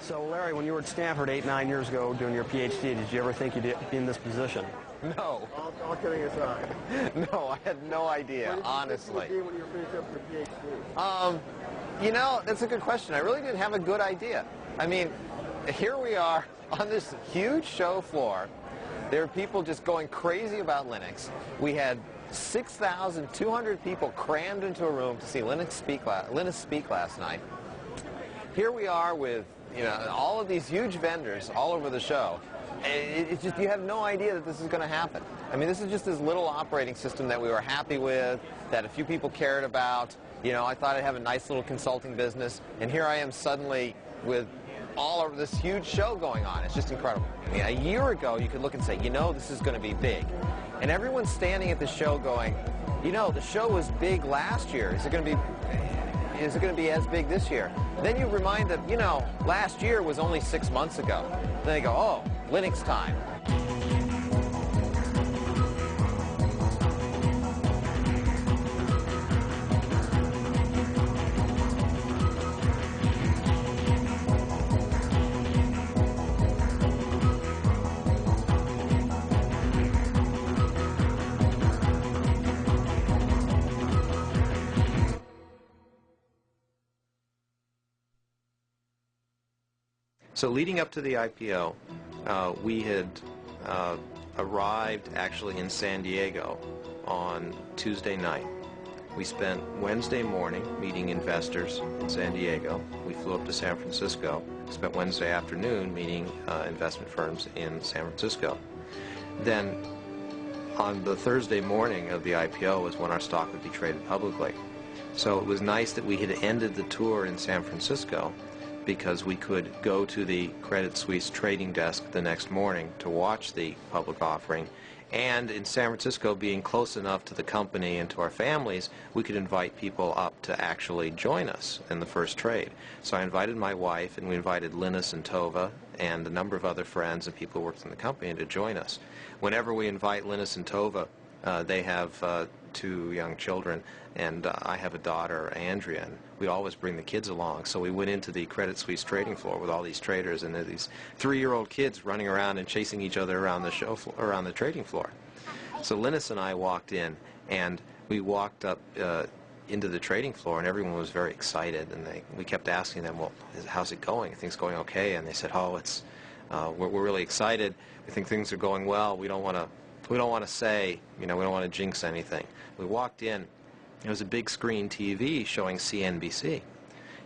So, Larry, when you were at Stanford 8, 9 years ago doing your PhD, did you ever think you'd be in this position? No. All kidding aside. No, I had no idea, honestly. What did you think you would be when you were finished up your PhD? You know, that's a good question. I really didn't have a good idea. I mean, here we are on this huge show floor. There are people just going crazy about Linux. We had 6,200 people crammed into a room to see Linux speak last night. Here we are with, you know, all of these huge vendors all over the show. It's just, you have no idea that this is going to happen. I mean, this is just this little operating system that we were happy with, that a few people cared about. You know, I thought I'd have a nice little consulting business, and here I am suddenly with all of this huge show going on. It's just incredible. I mean, a year ago, you could look and say, you know, this is going to be big. And everyone's standing at the show going, you know, the show was big last year. Is it going to be as big this year? Then you remind them, you know, last year was only 6 months ago. Then they go, oh, Linux time. So leading up to the IPO, we had arrived actually in San Diego on Tuesday night. We spent Wednesday morning meeting investors in San Diego. We flew up to San Francisco, spent Wednesday afternoon meeting investment firms in San Francisco. Then on the Thursday morning of the IPO was when our stock would be traded publicly. So it was nice that we had ended the tour in San Francisco, because we could go to the Credit Suisse trading desk the next morning to watch the public offering. And in San Francisco, being close enough to the company and to our families, we could invite people up to actually join us in the first trade. So I invited my wife, and we invited Linus and Tova and a number of other friends and people who worked in the company to join us. Whenever we invite Linus and Tova, they have 2 young children, and I have a daughter, Andrea, and we always bring the kids along. So we went into the Credit Suisse trading floor with all these traders, and there are these 3-year-old kids running around and chasing each other around the show around the trading floor. So Linus and I walked in, and we walked up into the trading floor, and everyone was very excited, and we kept asking them, well, how's it going? Are things going okay? And they said, oh, it's we're really excited. We think things are going well. We don't want to say, you know, we don't want to jinx anything. We walked in. There was a big screen TV showing CNBC,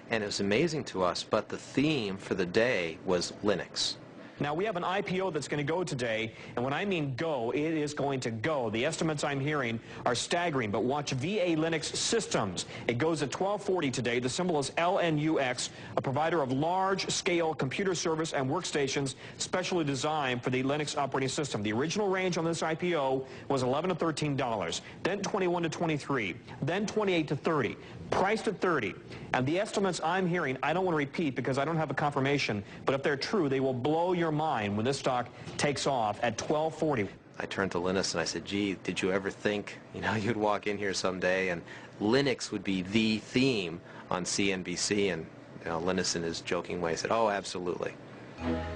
and it was amazing to us, but the theme for the day was Linux. Now, we have an IPO that's going to go today, and when I mean go, it is going to go. The estimates I'm hearing are staggering, but watch VA Linux Systems. It goes at 1240 today. The symbol is LNUX, a provider of large-scale computer service and workstations specially designed for the Linux operating system. The original range on this IPO was $11 to $13, then $21 to $23, then $28 to $30, priced at $30. And the estimates I'm hearing, I don't want to repeat because I don't have a confirmation, but if they're true, they will blow your mind when this stock takes off at 1240. I turned to Linus and I said, gee, did you ever think, you know, you'd walk in here someday and Linux would be the theme on CNBC? And you know, Linus in his joking way said, oh, absolutely.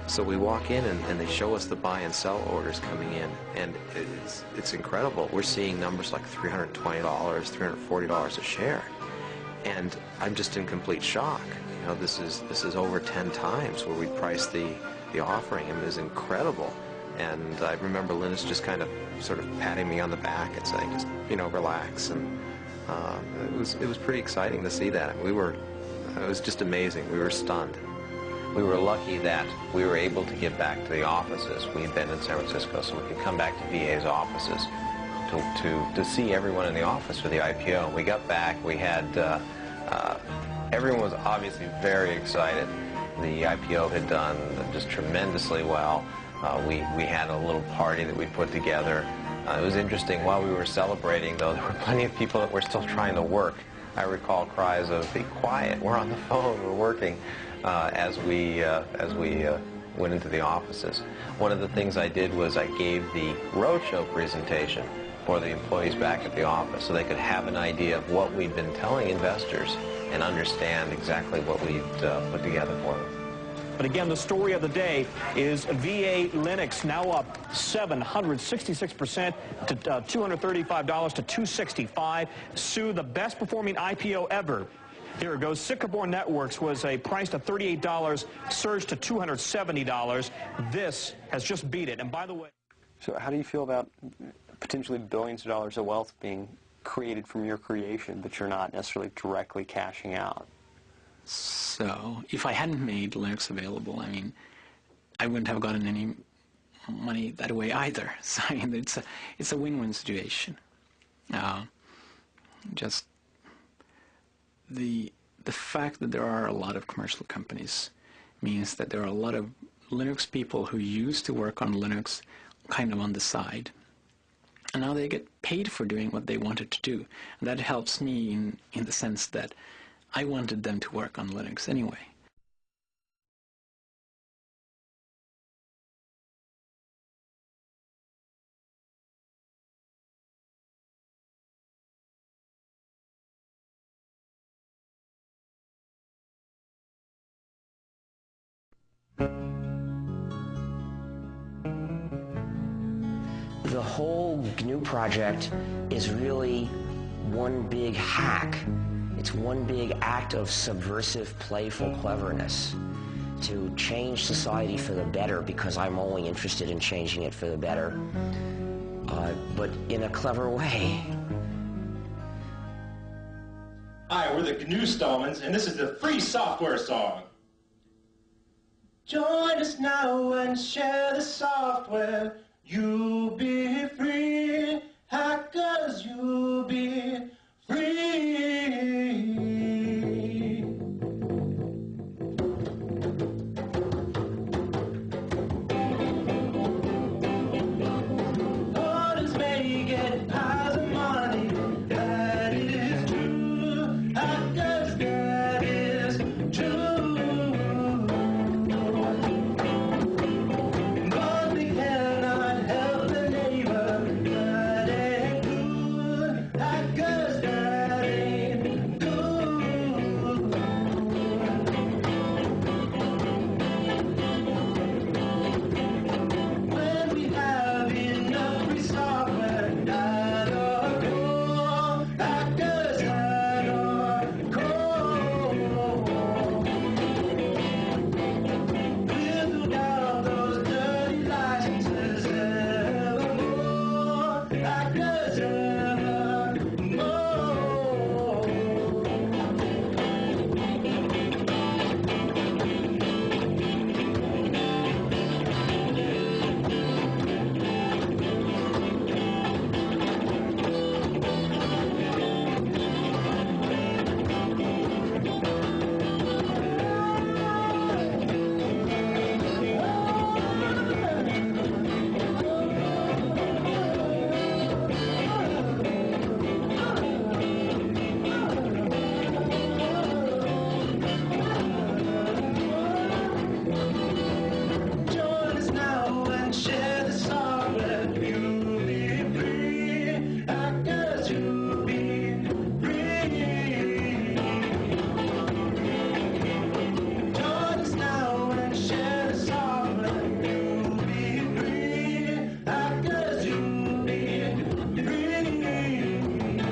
So we walk in and they show us the buy and sell orders coming in, and it's incredible. We're seeing numbers like $320, $340 a share. And I'm just in complete shock. You know, this is over 10 times where we priced the offering, and it was incredible. And I remember Linus just kind of sort of patting me on the back and saying, just, you know, relax. And it was pretty exciting to see that. It was just amazing. We were stunned. We were lucky that we were able to get back to the offices. We had been in San Francisco, so we could come back to VA's offices to see everyone in the office for the IPO. We got back. We had everyone was obviously very excited. The IPO had done just tremendously well. We had a little party that we put together. It was interesting. While we were celebrating, though, there were plenty of people that were still trying to work. I recall cries of, be quiet, we're on the phone, we're working, as we went into the offices. One of the things I did was I gave the roadshow presentation for the employees back at the office so they could have an idea of what we'd been telling investors and understand exactly what we'd put together for them. But again, the story of the day is VA Linux now up 766% to $235 to $265. Sue, the best performing IPO ever. Here it goes. Sycamore Networks was priced at $38, surged to $270. This has just beat it. And by the way... So how do you feel about potentially billions of dollars of wealth being created from your creation, but you're not necessarily directly cashing out? So if I hadn't made Linux available, I mean, I wouldn't have gotten any money that way either. So I mean, it's a win-win situation. Just the fact that there are a lot of commercial companies means that there are a lot of Linux people who used to work on Linux kind of on the side. And now they get paid for doing what they wanted to do. And that helps me in the sense that I wanted them to work on Linux anyway. The whole GNU project is really one big hack. It's one big act of subversive, playful cleverness to change society for the better, because I'm only interested in changing it for the better, but in a clever way. Hi, we're the GNU Stallmans, and this is the free software song. Join us now and share the software. You'll be free, hackers, you'll be free. Orders may get piles of money, that is true. Hackers, that is true. But we cannot help the neighbor, that ain't good. Hackers, that ain't good. When we have enough free software at our core, hackers at our core. We'll down those dirty licenses evermore, hackers evermore. Join us now and share the software. You'll be free, hackers, you'll be free. Join us now and share the software. You'll be free, hackers, you'll be free.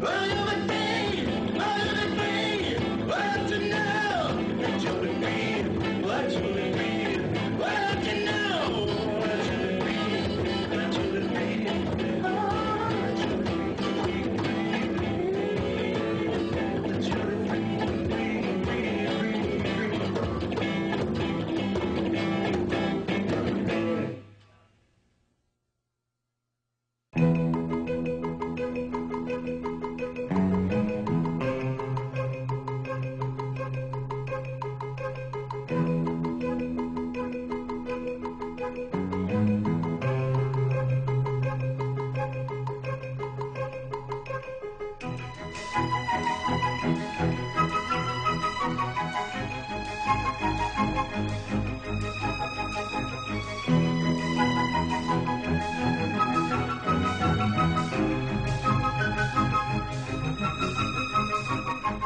Well, you'll be free, well, you'll be free. Well, up to now, that you'll be free. What you'll be free. Well, up to now, that you'll be free. That you'll be free. Oh, that you'll be free. That you'll be free, free, free, free.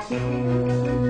Thank you.